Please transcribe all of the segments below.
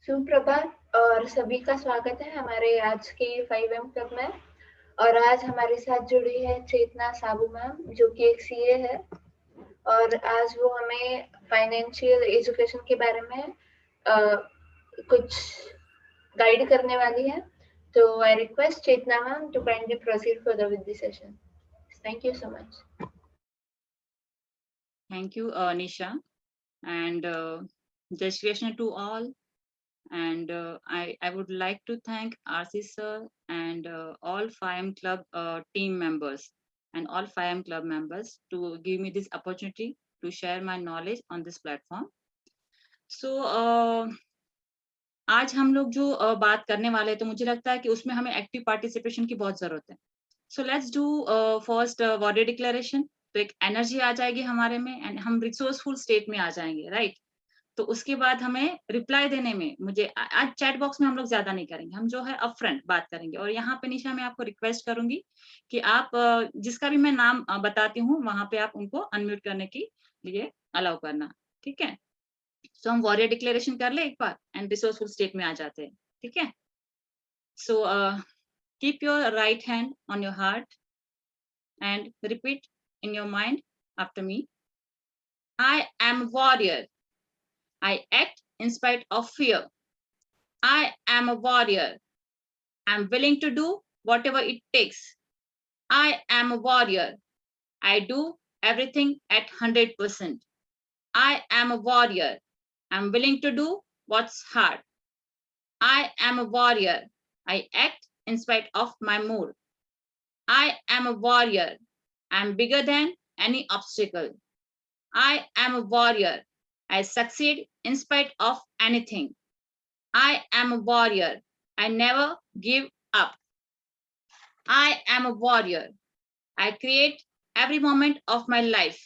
सुप्रभात और सभी का स्वागत है हमारे आज के 5M क्लब में। और आज हमारे साथ जुड़ी है चेतना साबू मैम, जो कि एक सीए है, और आज वो हमें फाइनेंशियल एजुकेशन के बारे में कुछ गाइड करने वाली है। तो I request Chetna ma'am to kindly proceed further with the session. Thank you so much. Thank you, Nisha, and Jai Shri Krishna to all. And I would like to thank RC sir and all 5M Club team members and all 5M Club members to give me this opportunity to share my knowledge on this platform. So आज हम लोग जो बात करने वाले हैं, तो मुझे लगता है कि उसमें हमें एक्टिव पार्टिसिपेशन की बहुत जरूरत है. So let's do first warrior declaration. तो एक एनर्जी आ जाएगी हमारे में एंड हम रिसोर्सफुल स्टेट में आ जाएंगे, राइट? तो उसके बाद हमें रिप्लाई देने में, मुझे आज चैट बॉक्स में हम लोग ज्यादा नहीं करेंगे, हम जो है अपफ्रंट बात करेंगे. और यहाँ पे निशा मैं आपको रिक्वेस्ट करूंगी कि आप जिसका भी मैं नाम बताती हूँ वहां पे आप उनको अनम्यूट करने के लिए अलाउ करना, ठीक है? सो हम वॉरियर डिक्लेरेशन कर ले एक बार एंड रिसोर्सफुल स्टेट में आ जाते हैं, ठीक है? सो keep your right hand on your heart and repeat in your mind after me. I am a warrior. I act in spite of fear. I am a warrior. I'm willing to do whatever it takes. I am a warrior. I do everything at 100%. I am a warrior. I'm willing to do what's hard. I am a warrior. I act in spite of my mood. I am a warrior. I'm bigger than any obstacle. I am a warrior. I succeed in spite of anything. I am a warrior. I never give up. I am a warrior. I create every moment of my life.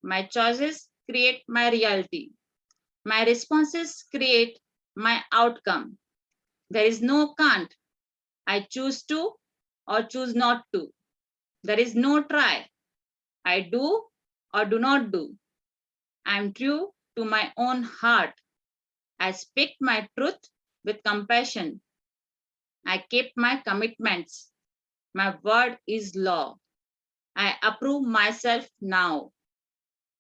My choices create my reality. My responses create my outcome. There is no can't. I choose to or choose not to. There is no try. I do or do not do. I am true to my own heart. I speak my truth with compassion. I keep my commitments. My word is law. I approve myself now.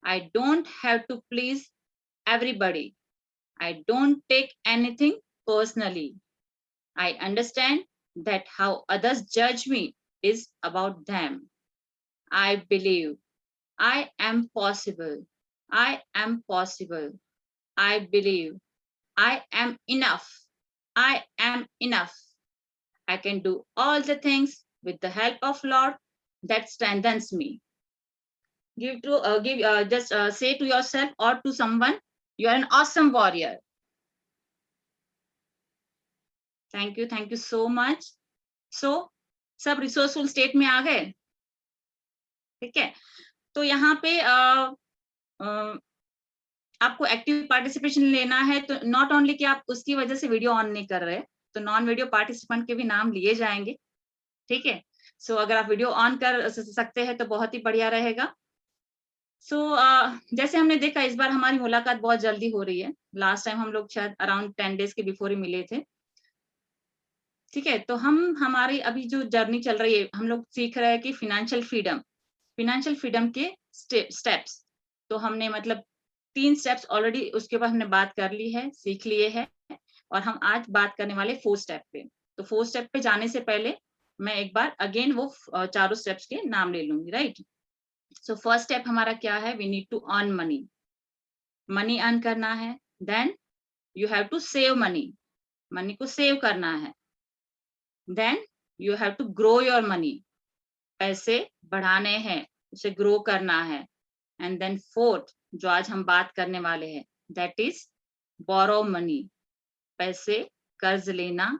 I don't have to please everybody. I don't take anything personally. I understand that how others judge me is about them. I believe I am possible. I am possible. I believe I am enough. I am enough. I can do all the things with the help of Lord that strengthens me. Just say to yourself or to someone, you are an awesome warrior. Thank you so much. So, सब resourceful state में आ गए, ठीक है? तो यहाँ पे आपको active participation लेना है, तो नॉट ओनली कि आप उसकी वजह से वीडियो ऑन नहीं कर रहे, तो नॉन वीडियो पार्टिसिपेंट के भी नाम लिए जाएंगे, ठीक है? सो अगर आप वीडियो ऑन कर सकते हैं तो बहुत ही बढ़िया रहेगा. सो जैसे हमने देखा इस बार हमारी मुलाकात बहुत जल्दी हो रही है. लास्ट टाइम हम लोग शायद अराउंड 10 डेज के बिफोर ही मिले थे, ठीक है? तो हमारी अभी जो जर्नी चल रही है, हम लोग सीख रहे हैं कि फिनेंशियल फ्रीडम के स्टेप्स. तो हमने मतलब 3 स्टेप्स ऑलरेडी उसके बाद हमने बात कर ली है, सीख लिए हैं, और हम आज बात करने वाले 4 स्टेप पे. तो 4 स्टेप पे जाने से पहले मैं एक बार अगेन वो चारों स्टेप्स के नाम ले लूंगी, राइट? सो फर्स्ट स्टेप हमारा क्या है? We need to earn money earn करना है. Then you have to save money को सेव करना है. Then you have to grow your money, पैसे बढ़ाने हैं, उसे ग्रो करना है. एंड देन फोर्थ, जो आज हम बात करने वाले हैं, दैट इज बोरो मनी, पैसे कर्ज लेना,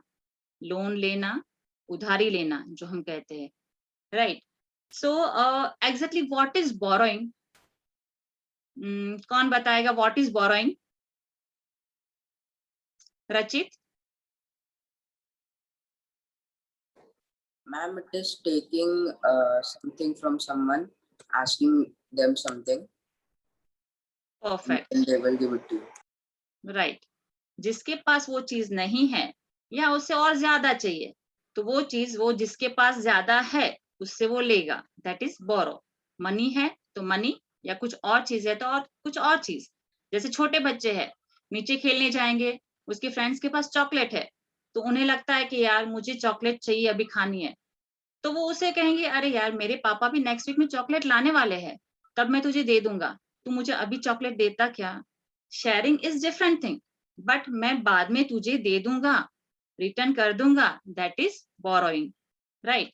लोन लेना, उधारी लेना जो हम कहते हैं, right? So exactly what is borrowing? कौन बताएगा व्हाट इज बोरोइंग? रचित? Ma'am, it is taking something from someone, asking them something. Perfect. And they will give it to you. Right. जिसके पास वो चीज नहीं है या उससे और ज्यादा चाहिए, तो वो चीज वो जिसके पास ज्यादा है उससे वो लेगा, दैट इज बोरो। मनी है तो मनी, या कुछ और चीज है तो और कुछ और चीज। जैसे छोटे बच्चे हैं, नीचे खेलने जाएंगे, उसके फ्रेंड्स के पास चॉकलेट है, तो उन्हें लगता है कि यार मुझे चॉकलेट चाहिए, अभी खानी है, तो वो उसे कहेंगे अरे यार मेरे पापा भी नेक्स्ट वीक में चॉकलेट लाने वाले हैं, तब मैं तुझे दे दूंगा, तू मुझे अभी चॉकलेट देता क्या। Sharing is different thing, but मैं बाद में तुझे दे दूंगा, रिटर्न कर दूंगा, that is borrowing, right.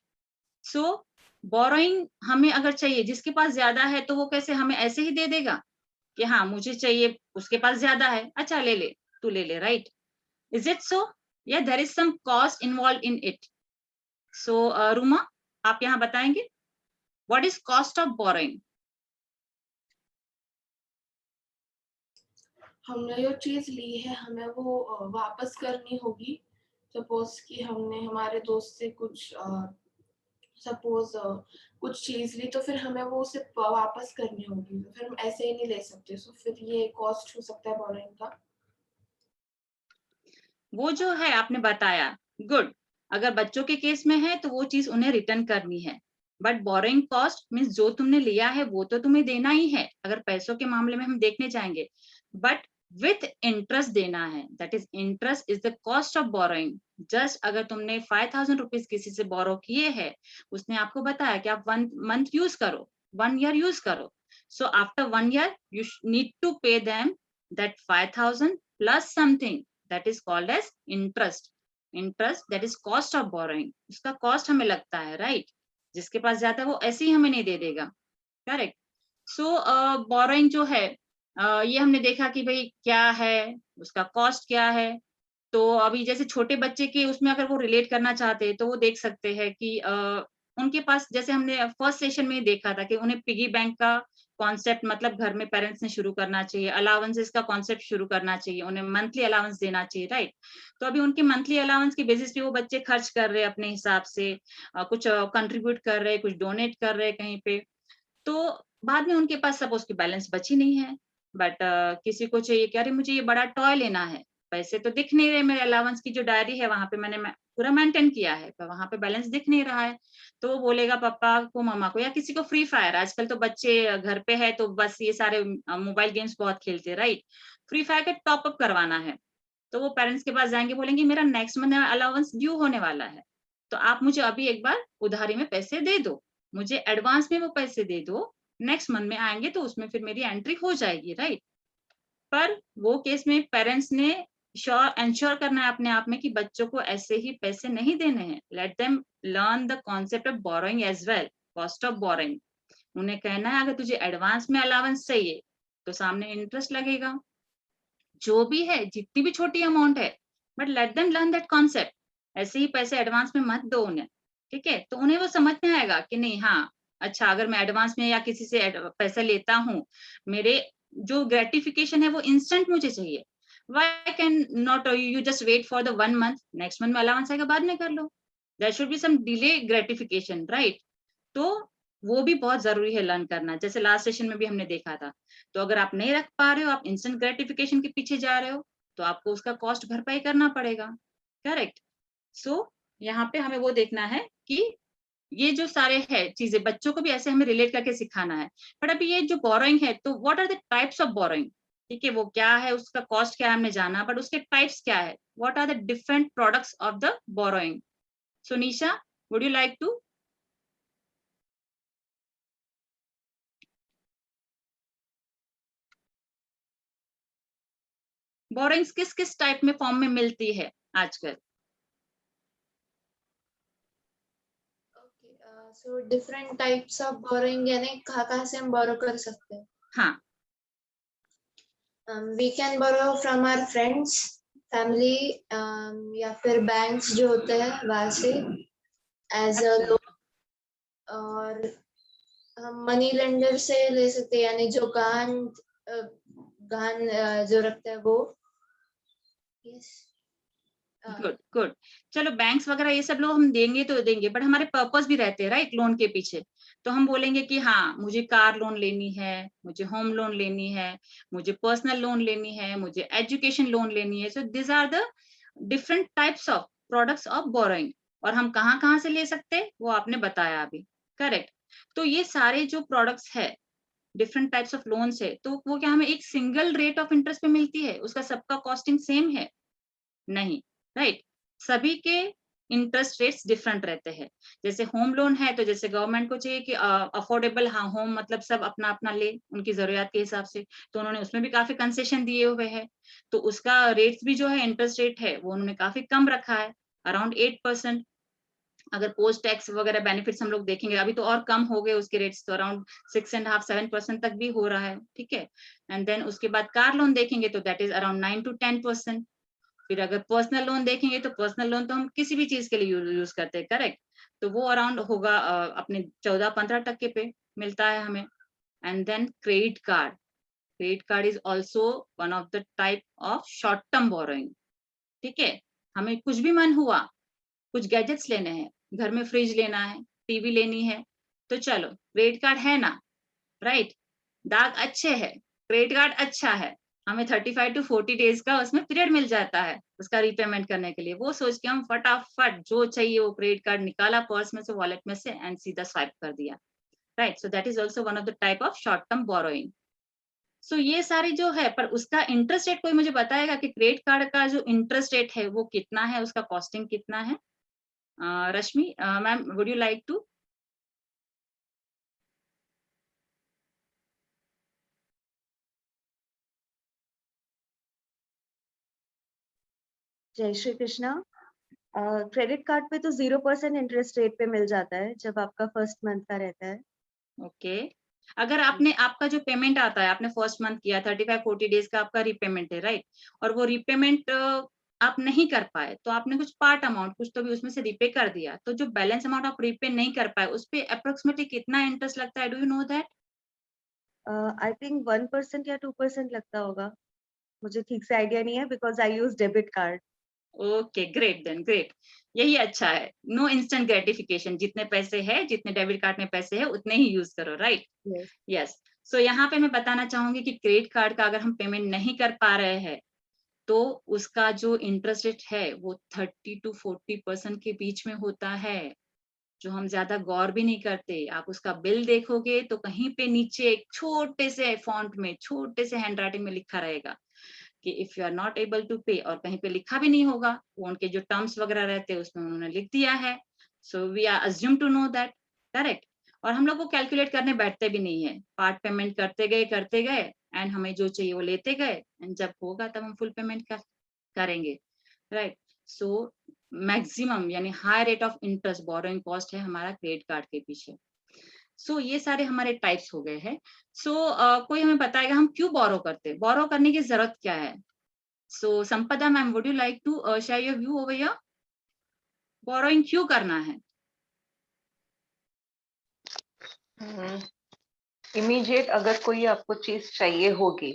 So borrowing हमें अगर चाहिए, जिसके पास ज्यादा है तो वो कैसे हमें ऐसे ही दे देगा कि हाँ मुझे चाहिए, उसके पास ज्यादा है, अच्छा ले ले, तू ले ले, राइट। इज इट सो, या there is some cost involve in it. So Ruma, आप यहाँ बताएंगे what is cost of borrowing. हमने जो चीज ली है हमें वो वापस करनी होगी। सपोज कि हमने हमारे दोस्त से कुछ सपोज कुछ चीज ली, तो फिर हमें वो उसे वापस करनी होगी, तो फिर हम ऐसे ही नहीं ले सकते। सो फिर ये कॉस्ट हो सकता है बोरोइंग का। वो जो है आपने बताया, गुड। अगर बच्चों के केस में है तो वो चीज उन्हें रिटर्न करनी है, बट बोरोइंग कॉस्ट मीन्स जो तुमने लिया है वो तो तुम्हें देना ही है, अगर पैसों के मामले में हम देखने जाएंगे, बट विथ इंटरेस्ट देना है, that is interest is the cost of borrowing. Just अगर तुमने 5000 रुपीज किसी से बोरो किए हैं, उसने आपको बताया कि आप 1 मंथ यूज करो, 1 ईयर यूज करो, so after 1 year you need to pay them that 5000 plus something, that is called as interest। interest that is cost of borrowing, उसका कॉस्ट हमें लगता है, राइट। जिसके पास ज्यादा है वो ऐसे ही हमें नहीं दे देगा, करेक्ट। सो बोरोइंग जो है, ये हमने देखा कि भाई क्या है, उसका कॉस्ट क्या है। तो अभी जैसे छोटे बच्चे के उसमें अगर वो रिलेट करना चाहते हैं तो वो देख सकते हैं कि उनके पास, जैसे हमने फर्स्ट सेशन में देखा था कि उन्हें पिगी बैंक का कॉन्सेप्ट मतलब घर में पेरेंट्स ने शुरू करना चाहिए, अलाउंसेस का कॉन्सेप्ट शुरू करना चाहिए, उन्हें मंथली अलाउंस देना चाहिए, राइट। तो अभी उनके मंथली अलाउंस के बेसिस पे वो बच्चे खर्च कर रहे हैं अपने हिसाब से, कुछ कंट्रीब्यूट कर रहे हैं, कुछ डोनेट कर रहे हैं कहीं पे, तो बाद में उनके पास सपोज की बैलेंस बची नहीं है, बट किसी को चाहिए कि अरे मुझे ये बड़ा टॉय लेना है, पैसे तो दिख नहीं रहे, मेरे अलाउंस की जो डायरी है वहां पे मैंने पूरा मेंटेन किया है, पर वहां पे बैलेंस दिख नहीं रहा है, तो वो बोलेगा पापा को, मम्मा को, या किसी को फ्री फायर, आजकल तो बच्चे घर पे है तो बस ये सारे मोबाइल गेम्स बहुत खेलते हैं, राइट। फ्री फायर का टॉपअप करवाना है, तो वो पेरेंट्स के पास जाएंगे, बोलेंगे मेरा नेक्स्ट मंथ अलाउंस ड्यू होने वाला है, तो आप मुझे अभी एक बार उधारी में पैसे दे दो, मुझे एडवांस में वो पैसे दे दो, नेक्स्ट मंथ में आएंगे तो उसमें फिर मेरी एंट्री हो जाएगी, राइट। पर वो केस में पेरेंट्स ने इंश्योर करना है अपने आप में कि बच्चों को ऐसे ही पैसे नहीं देने हैं, let them learn the concept of borrowing as well, cost of borrowing. उन्हें कहना है अगर तुझे एडवांस में अलाउंस चाहिए तो सामने इंटरेस्ट लगेगा, जो भी है जितनी भी छोटी अमाउंट है, but let them learn that concept. ऐसे ही पैसे एडवांस में मत दो उन्हें, ठीक है, तो उन्हें वो समझ में आएगा कि नहीं, हाँ अच्छा अगर मैं एडवांस में या किसी से पैसा लेता हूँ, मेरे जो ग्रेटिफिकेशन है वो इंस्टेंट मुझे चाहिए, why can not you just wait for the 1 month, next month में अलाउंस आएगा बाद में कर लो, there should be some delay gratification, right. तो वो भी बहुत जरूरी है लर्न करना, जैसे लास्ट सेशन में भी हमने देखा था। तो अगर आप नहीं रख पा रहे हो, आप इंस्टेंट ग्रेटिफिकेशन के पीछे जा रहे हो, तो आपको उसका कॉस्ट भरपाई करना पड़ेगा, करेक्ट। सो यहाँ पे हमें वो देखना है कि ये जो सारे है चीजें बच्चों को भी ऐसे हमें रिलेट करके सिखाना है। बट अभी ये जो बोरोइंग है, तो what are the types of borrowing, ठीक है, वो क्या है, उसका कॉस्ट क्या है हमने जाना, बट उसके टाइप्स क्या है, what are the different products of the borrowing. So Nisha, would you like to. Borrowings किस किस टाइप में फॉर्म में मिलती है आजकल। So different types of borrowing यानी कहाँ से हम बोरो कर सकते हैं। हाँ, we can borrow from our friends, family, या फिर बैंक्स जो होते हैं वहां से एज अ लोन, और हम मनी लेंडर से ले सकते हैं, यानी जो गहन जो रखते हैं वो। yes. Good good. चलो बैंक्स वगैरह ये सब लोग हम देंगे तो देंगे, बट हमारे पर्पस भी रहते हैं राइट लोन के पीछे। तो हम बोलेंगे कि हाँ मुझे कार लोन लेनी है, मुझे होम लोन लेनी है, मुझे पर्सनल लोन लेनी है, मुझे एजुकेशन लोन लेनी है। So this are the different types of products of borrowing. और हम कहाँ कहाँ से ले सकते हैं वो आपने बताया अभी, करेक्ट। तो ये सारे जो प्रोडक्ट्स है, डिफरेंट टाइप्स ऑफ लोन्स है, तो वो क्या हमें एक सिंगल रेट ऑफ इंटरेस्ट पे मिलती है? उसका सबका कॉस्टिंग सेम है? नहीं, राइट। सभी के इंटरेस्ट रेट्स डिफरेंट रहते हैं। जैसे होम लोन है तो जैसे गवर्नमेंट को चाहिए कि अफोर्डेबल, हाँ होम मतलब सब अपना अपना ले उनकी जरूरत के हिसाब से, तो उन्होंने उसमें भी काफी कंसेशन दिए हुए हैं। तो उसका रेट्स भी जो है, इंटरेस्ट रेट है वो उन्होंने काफी कम रखा है, अराउंड 8%। अगर पोस्ट टैक्स वगैरह बेनिफिट्स हम लोग देखेंगे अभी तो और कम हो गए उसके रेट्स, तो अराउंड 6.5-7% तक भी हो रहा है, ठीक है। एंड देन उसके बाद कार लोन देखेंगे तो दैट इज अराउंड 9 to 10%। फिर अगर पर्सनल लोन देखेंगे तो पर्सनल लोन तो हम किसी भी चीज के लिए यूज करते हैं, करेक्ट। तो वो अराउंड होगा अपने 14-15% पे मिलता है हमें। And then credit card, credit card is also one of the type of short term borrowing, ठीक है। हमें कुछ भी मन हुआ, कुछ गैजेट्स लेने हैं, घर में फ्रिज लेना है, टीवी लेनी है, तो चलो क्रेडिट कार्ड है ना, राइट। दाग अच्छे है, क्रेडिट कार्ड अच्छा है, हमें 35 to 40 days का उसमें पीरियड मिल जाता है उसका रीपेमेंट करने के लिए। वो सोच के हम फटाफट जो चाहिए वो क्रेडिट कार्ड निकाला पर्स में से, वॉलेट में से, एंड सीधा स्वाइप कर दिया, right. So that is also one of the type of short term borrowing. सो ये सारी जो है, पर उसका इंटरेस्ट रेट कोई मुझे बताएगा कि क्रेडिट कार्ड का जो इंटरेस्ट रेट है वो कितना है, उसका कॉस्टिंग कितना है? Rashmi ma'am, would you like to? जय श्री कृष्णा। क्रेडिट कार्ड पे तो 0% इंटरेस्ट रेट पे मिल जाता है जब आपका फर्स्ट मंथ का रहता है। ओके। अगर आपने, आपका जो पेमेंट आता है, आपने फर्स्ट मंथ किया, 35-40 डेज का आपका रीपेमेंट है, राइट। और वो रीपेमेंट आप नहीं कर पाए, तो आपने कुछ पार्ट अमाउंट कुछ तो भी उसमें से रीपे कर दिया, तो जो बैलेंस अमाउंट आप रीपे नहीं कर पाए उस पे अप्रोक्सीमेटली कितना इंटरेस्ट लगता है? Do you know that? I think 1% या 2% लगता होगा, मुझे ठीक से आइडिया नहीं है because I use debit card. Okay, great then, great. यही अच्छा है, नो इंस्टेंट ग्रेटिफिकेशन, जितने पैसे है, जितने डेबिट कार्ड में पैसे है उतने ही यूज करो, राइट। यस। यस। सो यहाँ पे मैं बताना चाहूंगी कि क्रेडिट कार्ड का अगर हम पेमेंट नहीं कर पा रहे हैं तो उसका जो इंटरेस्ट रेट है वो 30 to 40% के बीच में होता है, जो हम ज्यादा गौर भी नहीं करते। आप उसका बिल देखोगे तो कहीं पे नीचे एक छोटे से फॉन्ट में, छोटे से हैंड राइटिंग में लिखा रहेगा कि if you are not able to pay, और कहीं पे लिखा भी नहीं होगा, वो उनके जो टर्म्स वगैरह रहते हैं उसमें उन्होंने लिख दिया है। So we are assume to know that, correct. और हम लोग को कैलकुलेट करने बैठते भी नहीं है, पार्ट पेमेंट करते गए एंड हमें जो चाहिए वो लेते गए, एंड जब होगा तब हम फुल पेमेंट करेंगे, राइट। सो मैक्सिमम यानी high rate of interest borrowing cost है हमारा क्रेडिट कार्ड के पीछे। सो ये सारे हमारे टाइप्स हो गए हैं। सो कोई हमें बताएगा हम क्यों बोरो करते हैं, बोरो करने की जरूरत क्या है? So Sampada ma'am, would you like to share your view over here? Borrowing क्यों करना है? इमीडिएट अगर कोई आपको चीज चाहिए होगी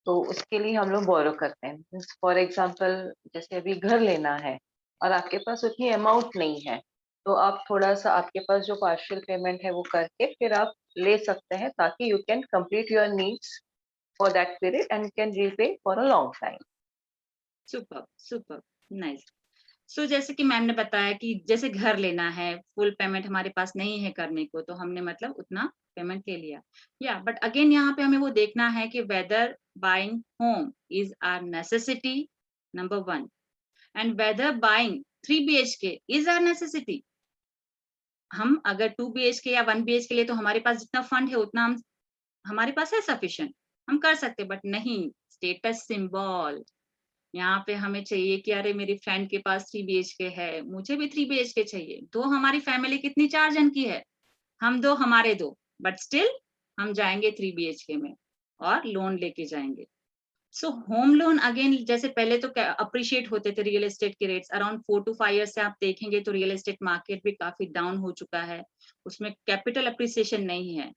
तो उसके लिए हम लोग बोरो करते हैं। फॉर एग्जांपल जैसे अभी घर लेना है और आपके पास उतनी अमाउंट नहीं है, तो आप थोड़ा सा आपके पास जो पार्शियल पेमेंट है वो करके फिर आप ले सकते हैं, ताकि you can complete your needs for that period and can repay for a long time. Super super, nice. So जैसे कि मैम ने बताया कि जैसे घर लेना है, फुल पेमेंट हमारे पास नहीं है करने को, तो हमने मतलब उतना पेमेंट ले लिया, या बट अगेन यहाँ पे हमें वो देखना है कि whether buying home is our necessity, number 1, and whether buying 3 BHK is our necessity. हम अगर 2 BHK या 1 BHK ले तो हमारे पास जितना फंड है उतना हम, हमारे पास है सफिशिएंट, हम कर सकते, बट नहीं, स्टेटस सिंबल। यहाँ पे हमें चाहिए कि अरे मेरी फ्रेंड के पास 3 BHK है, मुझे भी 3 BHK चाहिए। तो हमारी फैमिली कितनी 4 जन की है, हम दो हमारे दो, बट स्टिल हम जाएंगे 3 BHK में और लोन लेके जाएंगे। सो होम लोन अगेन, जैसे पहले तो अप्रिशिएट होते थे रियल एस्टेट के रेट्स, अराउंड 4 to 5 years से आप देखेंगे तो रियल एस्टेट मार्केट भी काफी डाउन हो चुका है, उसमें कैपिटल अप्रिसिएशन नहीं है,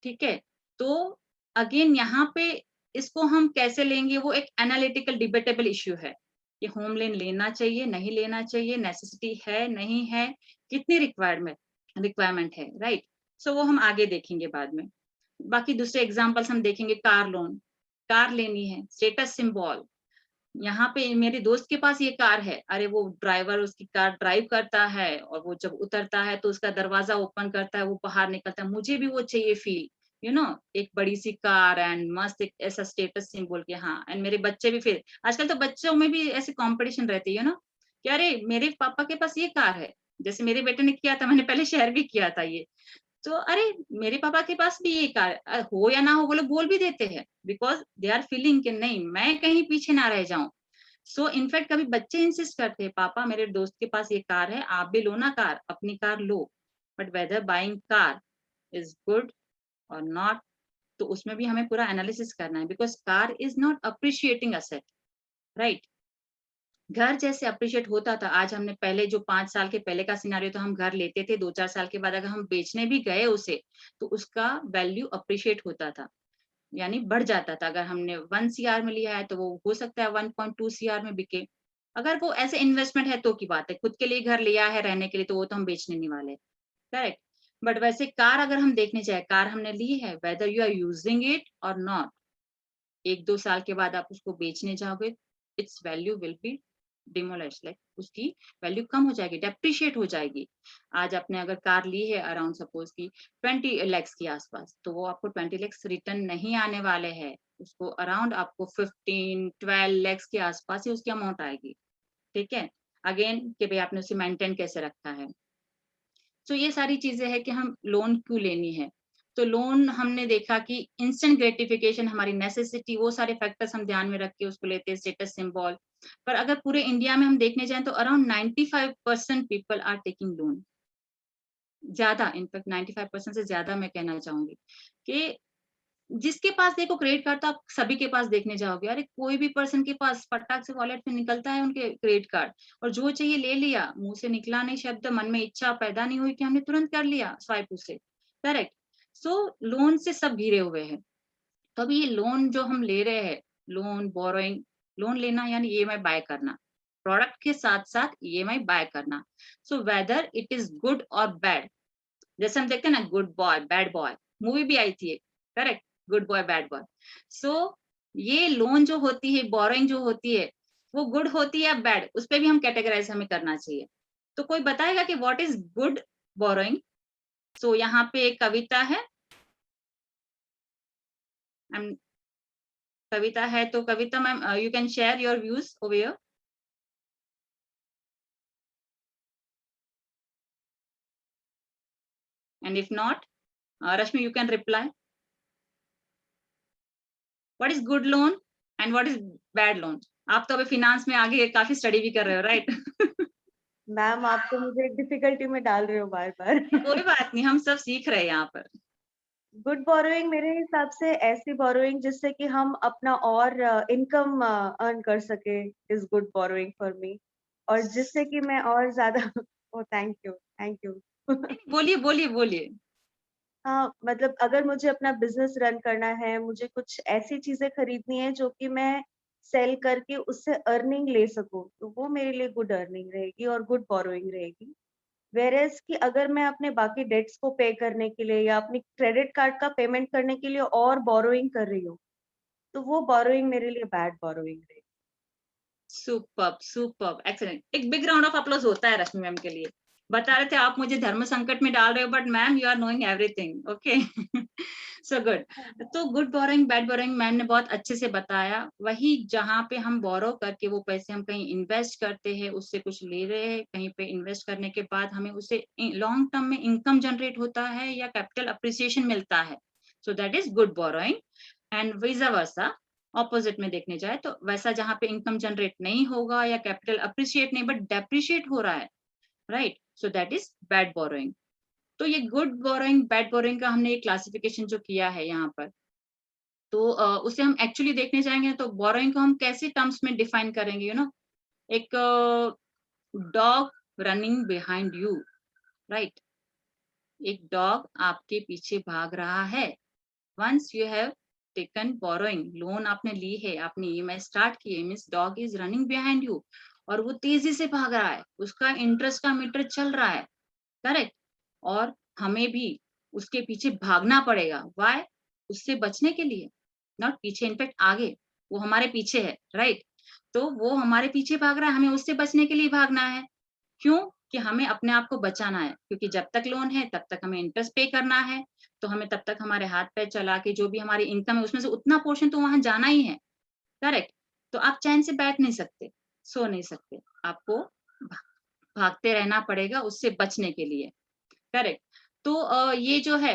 ठीक है। तो अगेन यहाँ पे इसको हम कैसे लेंगे वो एक एनालिटिकल डिबेटेबल इश्यू है। ये होम लोन लेना चाहिए, नहीं लेना चाहिए, नेसेसिटी है, नहीं है, कितनी रिक्वायरमेंट है, राइट? सो वो हम आगे देखेंगे बाद में। बाकी दूसरे एग्जांपल्स हम देखेंगे। कार लोन, कार लेनी है, स्टेटस सिंबल। यहाँ पे मेरे दोस्त के पास ये कार है, अरे वो ड्राइवर उसकी कार ड्राइव करता है और वो जब उतरता है तो उसका दरवाजा ओपन करता है, वो बाहर निकलता है, मुझे भी वो चाहिए फील, एक बड़ी सी कार एंड मस्त एक ऐसा स्टेटस सिंबल के। हाँ, एंड मेरे बच्चे भी, फिर आजकल तो बच्चों में भी ऐसे कंपटीशन रहती है कि अरे मेरे पापा के पास ये कार है, जैसे मेरे बेटे ने किया था, मैंने पहले शेयर भी किया था ये। तो अरे मेरे पापा के पास भी ये कार हो या ना हो, वो लोग बोल भी देते हैं, बिकॉज दे आर फीलिंग कि नहीं, मैं कहीं पीछे ना रह जाऊं। सो इनफैक्ट कभी बच्चे इंसिस्ट करते हैं, पापा मेरे दोस्त के पास ये कार है, आप भी लो ना कार, अपनी कार लो। But whether buying car is good और नॉट, तो उसमें भी हमें पूरा एनालिसिस करना है, because car is not appreciating asset, right? घर जैसे अप्रिशिएट होता था, आज हमने पहले जो 5 साल के पहले का सिनारियो, तो हम घर लेते थे, 2-4 साल के बाद अगर हम बेचने भी गए उसे, तो उसका वैल्यू अप्रिशिएट होता था, यानी बढ़ जाता था। अगर हमने 1 सीआर में लिया है तो वो हो सकता है 1.2 सीआर में बिके। अगर वो ऐसे इन्वेस्टमेंट है तो की बात है, खुद के लिए घर लिया है रहने के लिए, तो वो तो हम बेचने नहीं वाले, करेक्ट? बट वैसे कार अगर हम देखने जाए, कार हमने ली है, whether you are using it और नॉट, 1-2 साल के बाद आप उसको बेचने जाओगे, its value will be demolish, like उसकी वैल्यू कम हो जाएगी, डेप्रिशिएट हो जाएगी। आज आपने अगर कार ली है अराउंड सपोज की 20 lakhs के आसपास, तो वो आपको 20 lakhs रिटर्न नहीं आने वाले हैं, उसको अराउंड आपको 15-12 lakhs के आसपास ही उसकी अमाउंट आएगी, ठीक है? अगेन कि भाई आपने उसे मेंटेन कैसे रखा है। तो ये सारी चीजें हैं कि हम लोन क्यों लेनी है। तो लोन हमने देखा कि इंस्टेंट ग्रेटिफिकेशन, हमारी नेसेसिटी, वो सारे फैक्टर्स हम ध्यान में रख के उसको लेते हैं, स्टेटस सिंबल। पर अगर पूरे इंडिया में हम देखने जाएं तो around 95% people are taking loan, ज्यादा, इनफैक्ट 95% से ज्यादा मैं कहना चाहूंगी कि जिसके पास देखो क्रेडिट कार्ड, तो आप सभी के पास देखने जाओगे, अरे कोई भी पर्सन के पास फटाक से वॉलेट में निकलता है उनके क्रेडिट कार्ड, और जो चाहिए ले लिया, मुंह से निकला नहीं शब्द, मन में इच्छा पैदा नहीं हुई कि हमने तुरंत कर लिया स्वाइप उसे, करेक्ट? सो लोन से सब घिरे हुए हैं। तो अभी ये लोन जो हम ले रहे हैं, लोन बोरोइंग, लोन लेना यानी ईएमआई बाय करना, प्रोडक्ट के साथ साथ ईएमआई बाय करना। So whether it is good और बैड, जैसे हम देखते हैं ना good boy bad boy, movie भी आई थी, correct? Good boy bad boy. So ये लोन जो होती है, बोरोइंग जो होती है, वो गुड होती है या बैड, उस पर भी हम कैटेगराइज हमें करना चाहिए। तो कोई बताएगा कि what is good borrowing? So यहाँ पे एक कविता है, कविता है, तो Kavita ma'am you can share your views over here. And if not, Rashmi, you can reply. What is good loan and what is bad loan? आप तो अभी फिनांस में आगे काफी स्टडी भी कर रहे हो, राइट? मैम आप तो मुझे डिफिकल्टी में डाल रहे हो बार बार। कोई बात नहीं, हम सब सीख रहे हैं यहाँ पर। गुड बोरोइंग मेरे हिसाब से ऐसी बोरोइंग जिससे कि हम अपना और इनकम अर्न कर सके is good borrowing for me, और जिससे कि मैं और ज्यादा ओ थैंक यू बोलिए बोलिए बोलिए। हाँ, मतलब अगर मुझे अपना बिजनेस रन करना है, मुझे कुछ ऐसी चीजें खरीदनी है जो कि मैं सेल करके उससे अर्निंग ले सकूं, तो वो मेरे लिए गुड अर्निंग रहेगी और गुड बोरोइंग रहेगी। वेरेज कि अगर मैं अपने बाकी डेट्स को पे करने के लिए या अपनी क्रेडिट कार्ड का पेमेंट करने के लिए और बोरोइंग कर रही हूँ, तो वो बोरोइंग मेरे लिए बैड बोरोइंग रहेगी। Superb superb, excellent. एक बिग राउंड ऑफ अप्लॉज होता है रश्मि मैम के लिए। बता रहे थे आप मुझे धर्म संकट में डाल रहे हो, but ma'am you are knowing everything, okay? So good. तो good borrowing bad borrowing ma'am ने बहुत अच्छे से बताया। वही जहाँ पे हम बोरो करके वो पैसे हम कहीं इन्वेस्ट करते हैं, उससे कुछ ले रहे हैं, कहीं पे इन्वेस्ट करने के बाद हमें उसे लॉन्ग टर्म में इनकम जनरेट होता है या कैपिटल अप्रिसिएशन मिलता है, सो that is good borrowing. And visa versa, opposite में देखने जाए तो वैसा जहाँ पे इनकम जनरेट नहीं होगा या कैपिटल अप्रिशिएट नहीं बट डेप्रिशिएट हो रहा है, right? So that is bad borrowing. तो ये गुड बोरोइंग बैड बोरोइंग का हमने ये क्लासिफिकेशन जो किया है यहाँ पर, तो उसे हम एक्चुअली देखने जाएंगे तो बोरोइंग को हम कैसे टर्म्स में डिफाइन करेंगे, एक dog running behind you, right? एक डॉग आपके पीछे भाग रहा है। Once you have taken borrowing, loan आपने ली है, आपने EMI स्टार्ट की है, means dog is running behind you, और वो तेजी से भाग रहा है, उसका इंटरेस्ट का मीटर चल रहा है, करेक्ट, और हमें भी उसके पीछे भागना पड़ेगा, व्हाई, उससे बचने के लिए, नॉट पीछे, इनफैक्ट आगे, वो हमारे पीछे है, राइट, तो वो हमारे पीछे भाग रहा है, हमें उससे बचने के लिए भागना है, क्यों, कि हमें अपने आप को बचाना है, क्योंकि जब तक लोन है तब तक हमें इंटरेस्ट पे करना है, तो हमें तब तक हमारे हाथ पैर चला के जो भी हमारी इनकम है उसमें से उतना पोर्शन तो वहां जाना ही है, करेक्ट, तो आप चैन से बैठ नहीं सकते, सो नहीं सकते, आपको भागते रहना पड़ेगा उससे बचने के लिए, करेक्ट। तो ये जो है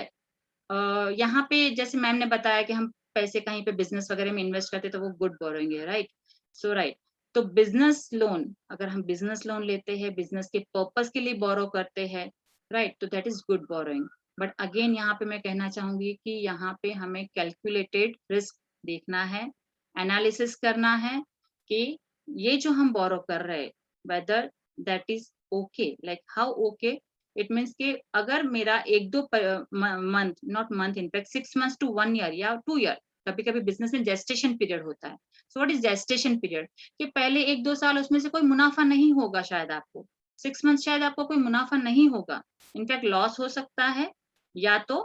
यहाँ पे जैसे मैम ने बताया कि हम पैसे कहीं पे बिजनेस वगैरह में इन्वेस्ट करते तो वो गुड बोरोइंग है, राइट, सो राइट, तो बिजनेस लोन, अगर हम बिजनेस लोन लेते हैं, बिजनेस के पर्पस के लिए बोरो करते हैं, राइट, तो that is good borrowing, but again यहाँ पे मैं कहना चाहूंगी कि यहाँ पे हमें कैलकुलेटेड रिस्क देखना है, एनालिसिस करना है कि ये जो हम बोरो कर रहे हैं whether that is okay, like how okay, it means कि अगर मेरा 1-2 month, not month, in fact 6 months to 1 year या 2 year, कभी कभी बिजनेस में जेस्टेशन पीरियड होता है, so what is gestation period, कि पहले 1-2 साल उसमें से कोई मुनाफा नहीं होगा, शायद आपको 6 months शायद आपको कोई मुनाफा नहीं होगा, इनफैक्ट लॉस हो सकता है, या तो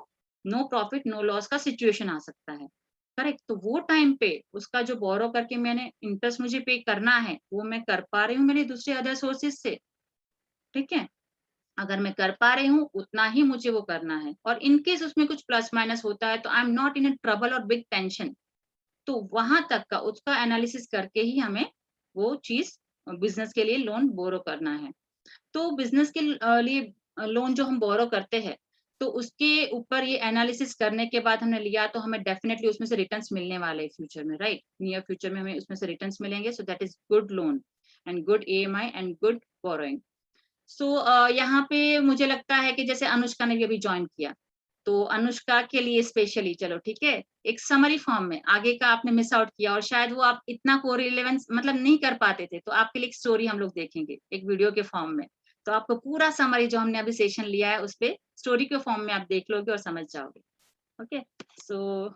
नो प्रॉफिट नो लॉस का सिचुएशन आ सकता है, करेक्ट, तो वो टाइम पे उसका जो बोरो करके मैंने इंटरेस्ट मुझे पे करना है वो मैं कर पा रही हूँ मेरे दूसरे अदर सोर्सेज से, ठीक है, अगर मैं कर पा रही हूँ उतना ही मुझे वो करना है, और इनकेस उसमें कुछ प्लस माइनस होता है तो I am not in a trouble और बिग टेंशन, तो वहां तक का उसका एनालिसिस करके ही हमें वो चीज बिजनेस के लिए लोन बोरो करना है। तो बिजनेस के लिए लोन जो हम बोरो करते हैं तो उसके ऊपर ये एनालिसिस करने के बाद हमने लिया तो हमें डेफिनेटली उसमें से रिटर्न्स मिलने वाले हैं फ्यूचर में, राइट, नियर फ्यूचर में हमें उसमें से रिटर्न्स मिलेंगे, so that is good loan and good EMI and good borrowing. So यहाँ पे मुझे लगता है कि जैसे अनुष्का ने भी अभी ज्वाइन किया, तो अनुष्का के लिए स्पेशली, चलो ठीक है, एक समरी फॉर्म में आगे का आपने मिस आउट किया और शायद वो आप इतना को रिलेवेंस मतलब नहीं कर पाते थे, तो आपके लिए एक स्टोरी हम लोग देखेंगे एक वीडियो के फॉर्म में, तो आपको पूरा समरी जो हमने अभी सेशन लिया है उस पे स्टोरी के फॉर्म में आप देख लोगे और समझ जाओगे, ओके, सो